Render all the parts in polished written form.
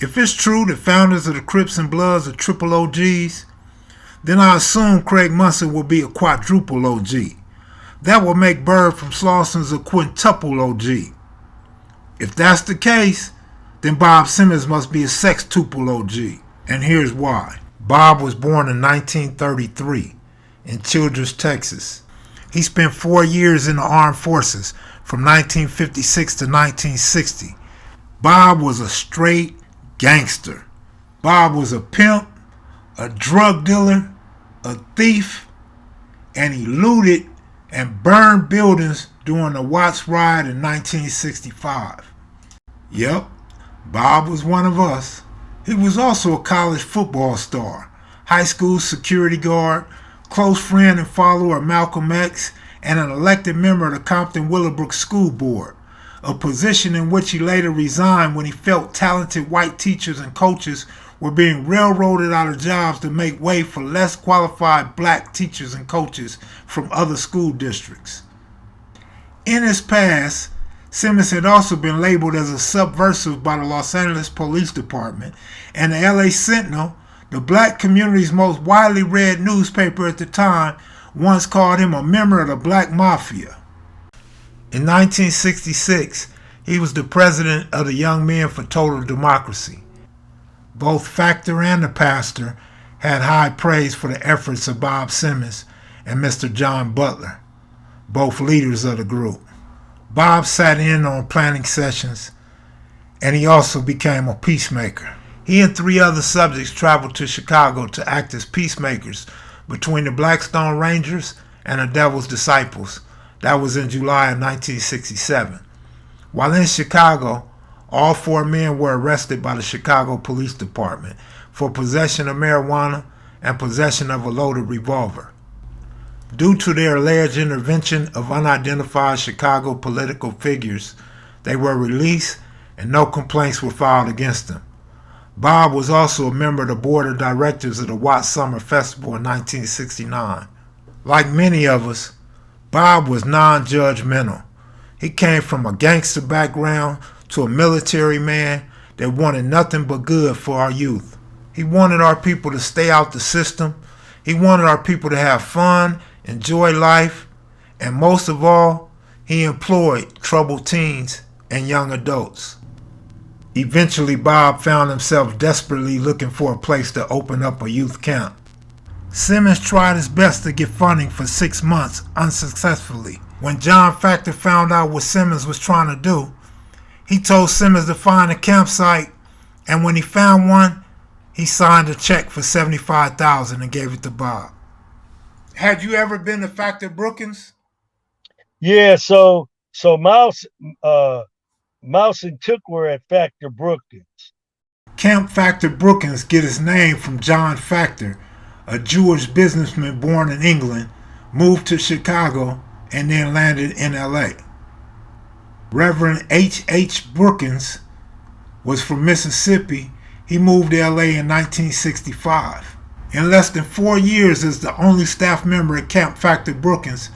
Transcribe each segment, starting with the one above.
If it's true that founders of the Crips and Bloods are triple OGs, then I assume Craig Munson will be a quadruple OG. That will make Bird from Slauson's a quintuple OG. If that's the case, then Bob Simmons must be a sextuple OG. And here's why. Bob was born in 1933 in Childress, Texas. He spent 4 years in the armed forces from 1956 to 1960. Bob was a straight gangster. Bob was a pimp, a drug dealer, a thief, and he looted and burned buildings during the Watts riot in 1965. Yep, Bob was one of us. He was also a college football star, high school security guard, close friend and follower of Malcolm X, and an elected member of the Compton Willowbrook School Board, a position in which he later resigned when he felt talented white teachers and coaches were being railroaded out of jobs to make way for less qualified black teachers and coaches from other school districts. In his past, Simmons had also been labeled as a subversive by the Los Angeles Police Department, and the LA Sentinel, the black community's most widely read newspaper at the time, once called him a member of the Black Mafia. In 1966, he was the president of the Young Men for Total Democracy. Both Factor and the pastor had high praise for the efforts of Bob Simmons and Mr. John Butler, both leaders of the group. Bob sat in on planning sessions, and he also became a peacemaker. He and 3 other subjects traveled to Chicago to act as peacemakers between the Blackstone Rangers and the Devil's Disciples. That was in July of 1967. While in Chicago, all 4 men were arrested by the Chicago Police Department for possession of marijuana and possession of a loaded revolver. Due to their alleged intervention of unidentified Chicago political figures, they were released and no complaints were filed against them. Bob was also a member of the board of directors of the Watts Summer Festival in 1969. Like many of us, Bob was non-judgmental. He came from a gangster background to a military man that wanted nothing but good for our youth. He wanted our people to stay out the system. He wanted our people to have fun, enjoy life, and most of all, he employed troubled teens and young adults. Eventually, Bob found himself desperately looking for a place to open up a youth camp. Simmons tried his best to get funding for 6 months unsuccessfully. When John Factor found out what Simmons was trying to do, he told Simmons to find a campsite, and when he found one, he signed a check for $75,000 and gave it to Bob. Had you ever been to Factor Brookins? Yeah, so Mouse and Took were at Factor Brookins. Camp Factor Brookins get its name from John Factor, a Jewish businessman born in England, moved to Chicago, and then landed in LA. Reverend H. Brookins was from Mississippi. He moved to LA in 1965. In less than 4 years as the only staff member at Camp Factor Brookins,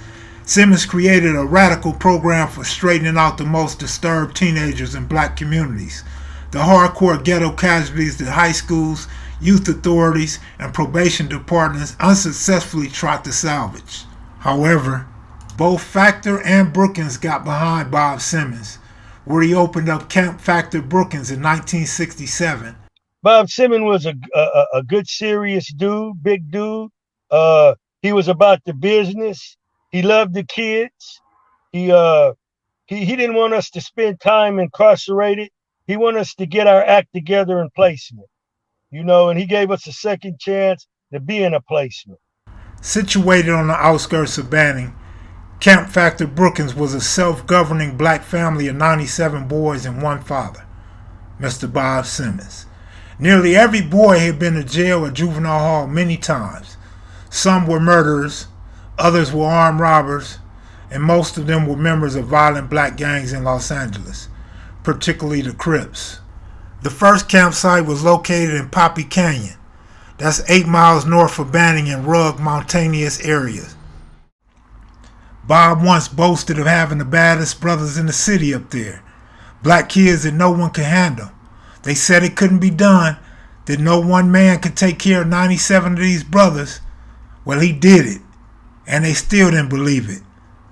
Simmons created a radical program for straightening out the most disturbed teenagers in black communities, the hardcore ghetto casualties that high schools, youth authorities, and probation departments unsuccessfully tried to salvage. However, both Factor and Brookins got behind Bob Simmons, where he opened up Camp Factor Brookins in 1967. Bob Simmons was a good, serious dude, big dude. He was about the business. He loved the kids. He didn't want us to spend time incarcerated. He wanted us to get our act together in placement, and he gave us a second chance to be in a placement. Situated on the outskirts of Banning, Camp Factor Brookins was a self-governing black family of 97 boys and one father, Mr. Bob Simmons. Nearly every boy had been to jail or juvenile hall many times. Some were murderers, others were armed robbers, and most of them were members of violent black gangs in Los Angeles, particularly the Crips. The first campsite was located in Poppy Canyon. That's 8 miles north of Banning in rugged, mountainous areas. Bob once boasted of having the baddest brothers in the city up there, black kids that no one could handle. They said it couldn't be done, that no one man could take care of 97 of these brothers. Well, he did it, and they still didn't believe it,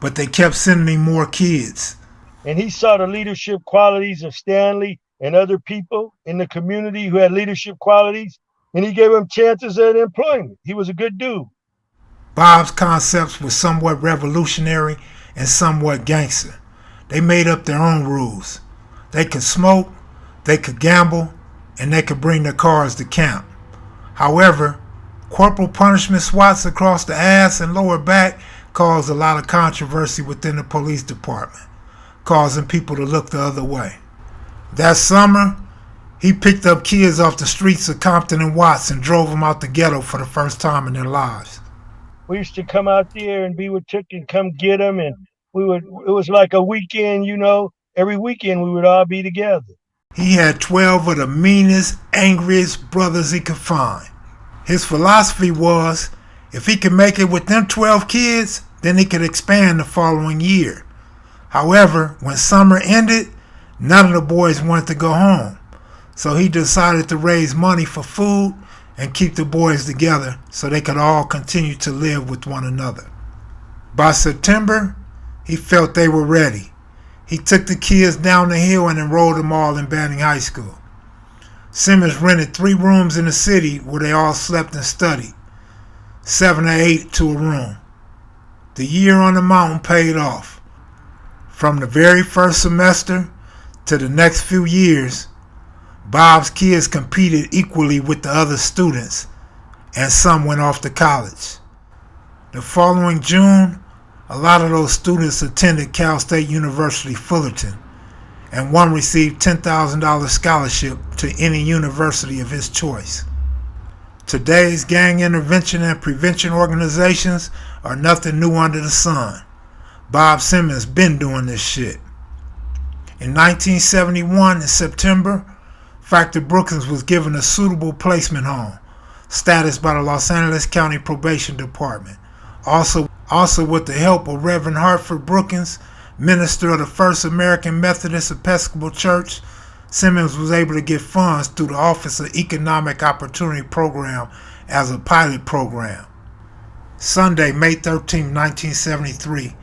but they kept sending him more kids. And he saw the leadership qualities of Stanley and other people in the community who had leadership qualities, and he gave them chances at employment. He was a good dude. Bob's concepts were somewhat revolutionary and somewhat gangster. They made up their own rules. They could smoke, they could gamble, and they could bring their cars to camp. However, corporal punishment swats across the ass and lower back caused a lot of controversy within the police department, causing people to look the other way. That summer, he picked up kids off the streets of Compton and Watts and drove them out the ghetto for the first time in their lives. We used to come out there and be with Took and come get them, and it was like a weekend, every weekend we would all be together. He had 12 of the meanest, angriest brothers he could find. His philosophy was, if he could make it with them 12 kids, then he could expand the following year. However, when summer ended, none of the boys wanted to go home. So he decided to raise money for food and keep the boys together so they could all continue to live with one another. By September, he felt they were ready. He took the kids down the hill and enrolled them all in Banning High School. Simmons rented 3 rooms in the city where they all slept and studied, 7 or 8 to a room. The year on the mountain paid off. From the very first semester to the next few years, Bob's kids competed equally with the other students, and some went off to college. The following June, a lot of those students attended Cal State University Fullerton, and one received $10,000 scholarship to any university of his choice. Today's gang intervention and prevention organizations are nothing new under the sun. Bob Simmons been doing this shit. In 1971, in September, Factor Brookins was given a suitable placement home status by the Los Angeles County Probation Department. Also with the help of Reverend Hartford Brookins, minister of the First American Methodist Episcopal Church, Simmons was able to get funds through the Office of Economic Opportunity Program as a pilot program. Sunday, May 13, 1973,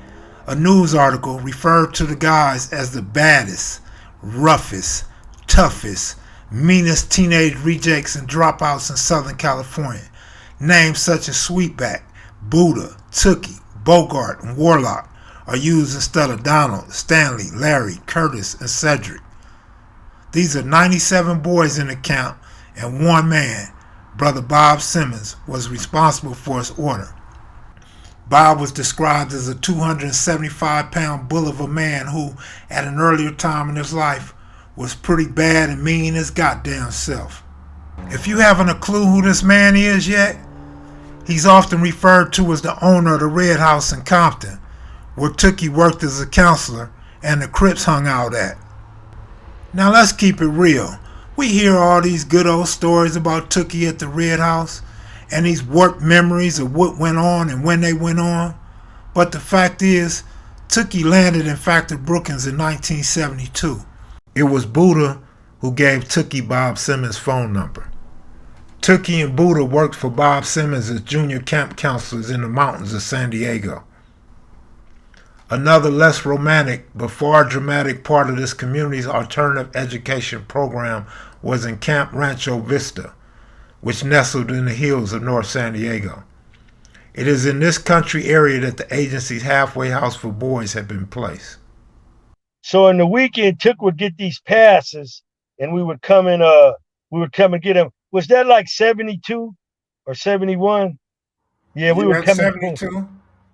a news article referred to the guys as the baddest, roughest, toughest, meanest teenage rejects and dropouts in Southern California. Names such as Sweetback, Buddha, Tookie, Bogart, and Warlock are used instead of Donald, Stanley, Larry, Curtis, and Cedric. These are 97 boys in the camp, and one man, Brother Bob Simmons, was responsible for its order. Bob was described as a 275-pound bull of a man who, at an earlier time in his life, was pretty bad and mean his goddamn self. If you haven't a clue who this man is yet, he's often referred to as the owner of the Red House in Compton, where Tookie worked as a counselor and the Crips hung out at. Now let's keep it real. We hear all these good old stories about Tookie at the Red House and these warped memories of what went on and when they went on. But the fact is, Tookie landed in Factor Brookins in 1972. It was Buddha who gave Tookie Bob Simmons' phone number. Tookie and Buddha worked for Bob Simmons as junior camp counselors in the mountains of San Diego. Another less romantic but far dramatic part of this community's alternative education program was in Camp Rancho Vista, which nestled in the hills of North San Diego. It is in this country area that the agency's halfway house for boys had been placed. So in the weekend, Took would get these passes, and we would come and get them. Was that like 72 or 71? Yeah, we would come 72.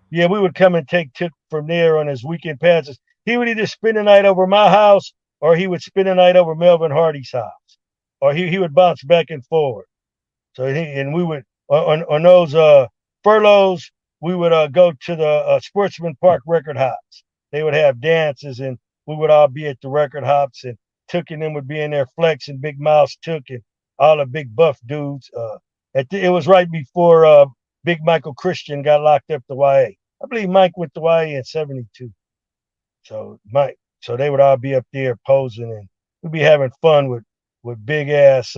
Yeah, we would come and take Took from there on his weekend passes. He would either spend the night over my house, or he would spend the night over Melvin Hardy's house, or he would bounce back and forward. So we would on those furloughs, we would go to the Sportsman Park Record Hops. They would have dances, and we would all be at the record hops, and Took and them would be in there flexing, Big Mouse Took and all the big buff dudes. It was right before Big Michael Christian got locked up to YA. I believe Mike went to YA in 72. So they would all be up there posing, and we'd be having fun with with big ass.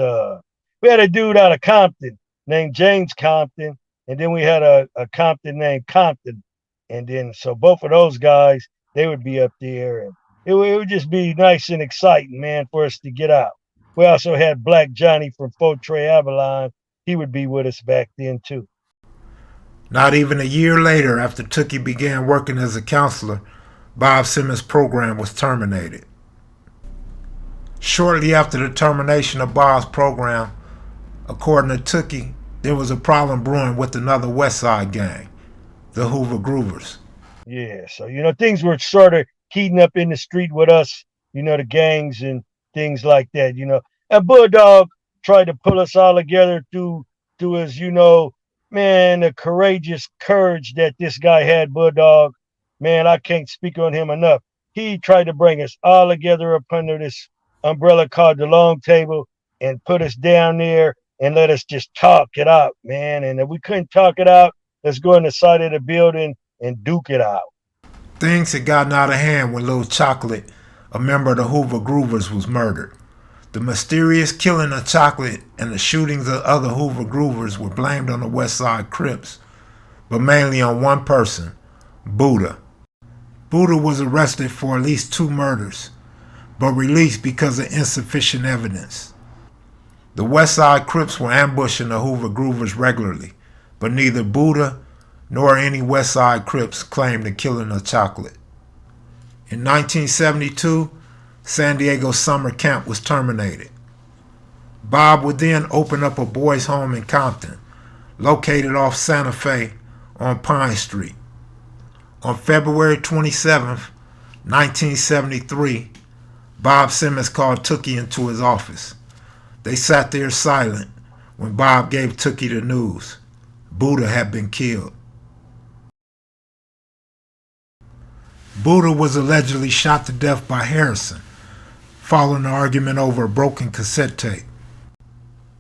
We had a dude out of Compton named James Compton, and then we had a Compton named Compton, and then so both of those guys they would be up there, and it would just be nice and exciting, man, for us to get out. We also had Black Johnny from Fort Trey Avalon. He would be with us back then too. Not even a year later, after Tookie began working as a counselor, Bob Simmons' program was terminated. Shortly after the termination of Bob's program, according to Tookie, there was a problem brewing with another West Side gang, the Hoover Groovers. Yeah, so things were sort of heating up in the street with us, the gangs and things like that. And Bulldog tried to pull us all together through his, man, the courageous courage that this guy had, Bulldog. Man, I can't speak on him enough. He tried to bring us all together up under this umbrella called the Long Table and put us down there and let us just talk it out, man. And if we couldn't talk it out, let's go in the side of the building and duke it out. Things had gotten out of hand when Lil Chocolate, a member of the Hoover Groovers, was murdered. The mysterious killing of Chocolate and the shootings of other Hoover Groovers were blamed on the West Side Crips, but mainly on one person, Buddha. Buddha was arrested for at least 2 murders, but released because of insufficient evidence. The West Side Crips were ambushing the Hoover Groovers regularly, but neither Buddha nor any West Side Crips claimed the killing of Chocolate. In 1972, San Diego summer camp was terminated. Bob would then open up a boys' home in Compton, located off Santa Fe on Pine Street. On February 27, 1973, Bob Simmons called Tookie into his office. They sat there silent when Bob gave Tookie the news. Buddha had been killed. Buddha was allegedly shot to death by Harrison, following an argument over a broken cassette tape.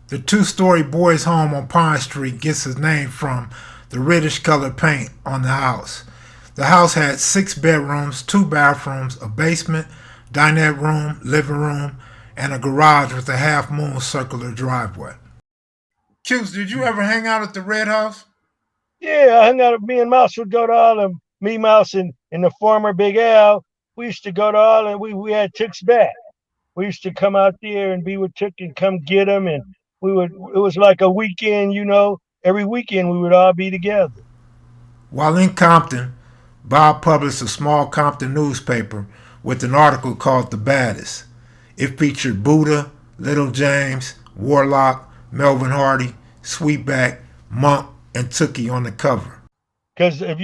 The 2-story boys' home on Pine Street gets its name from the reddish-colored paint on the house. The house had 6 bedrooms, 2 bathrooms, a basement, dinette room, living room, and a garage with a half-moon circular driveway. Cuse, did you ever hang out at the Red House? Yeah, I hung out. Me and Mouse would go to all them. Me, Mouse, and the former Big Al. We used to go to all, and we had Took's back. We used to come out there and be with Took and come get him, and it was like a weekend, Every weekend we would all be together. While in Compton, Bob published a small Compton newspaper with an article called The Baddest. It featured Buddha, Little James, Warlock, Melvin Hardy, Sweetback, Monk, and Tookie on the cover. Because if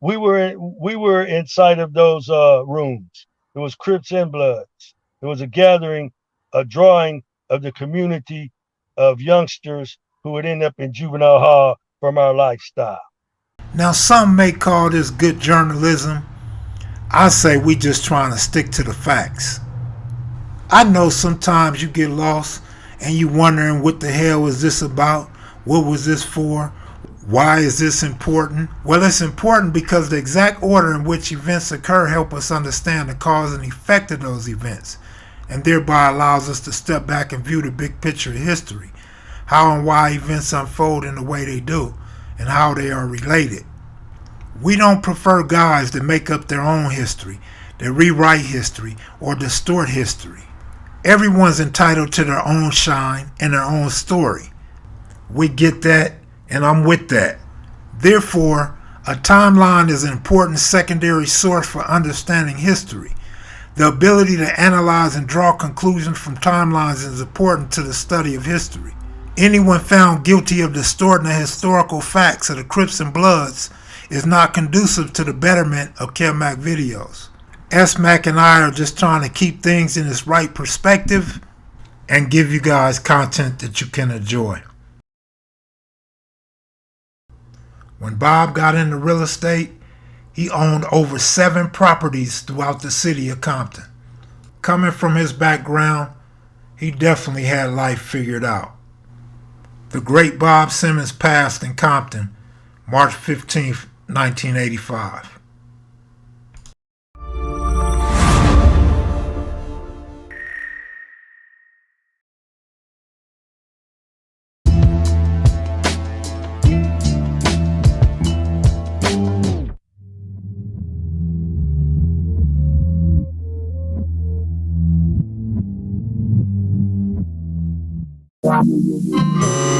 we were inside of those rooms. It was Crips and Bloods. It was a gathering, a drawing of the community of youngsters who would end up in juvenile hall from our lifestyle. Now, some may call this good journalism. I say we just trying to stick to the facts. I know sometimes you get lost and you wondering what the hell is this about? What was this for? Why is this important? Well, it's important because the exact order in which events occur help us understand the cause and effect of those events, and thereby allows us to step back and view the big picture of history, how and why events unfold in the way they do, and how they are related. We don't prefer guys that make up their own history, that rewrite history, or distort history. Everyone's entitled to their own shine and their own story. We get that, and I'm with that. Therefore, a timeline is an important secondary source for understanding history. The ability to analyze and draw conclusions from timelines is important to the study of history. Anyone found guilty of distorting the historical facts of the Crips and Bloods is not conducive to the betterment of Kev Mac videos. S. Mac and I are just trying to keep things in its right perspective and give you guys content that you can enjoy. When Bob got into real estate, he owned over 7 properties throughout the city of Compton. Coming from his background, he definitely had life figured out. The great Bob Simmons passed in Compton, March 15th, 1985. yeah.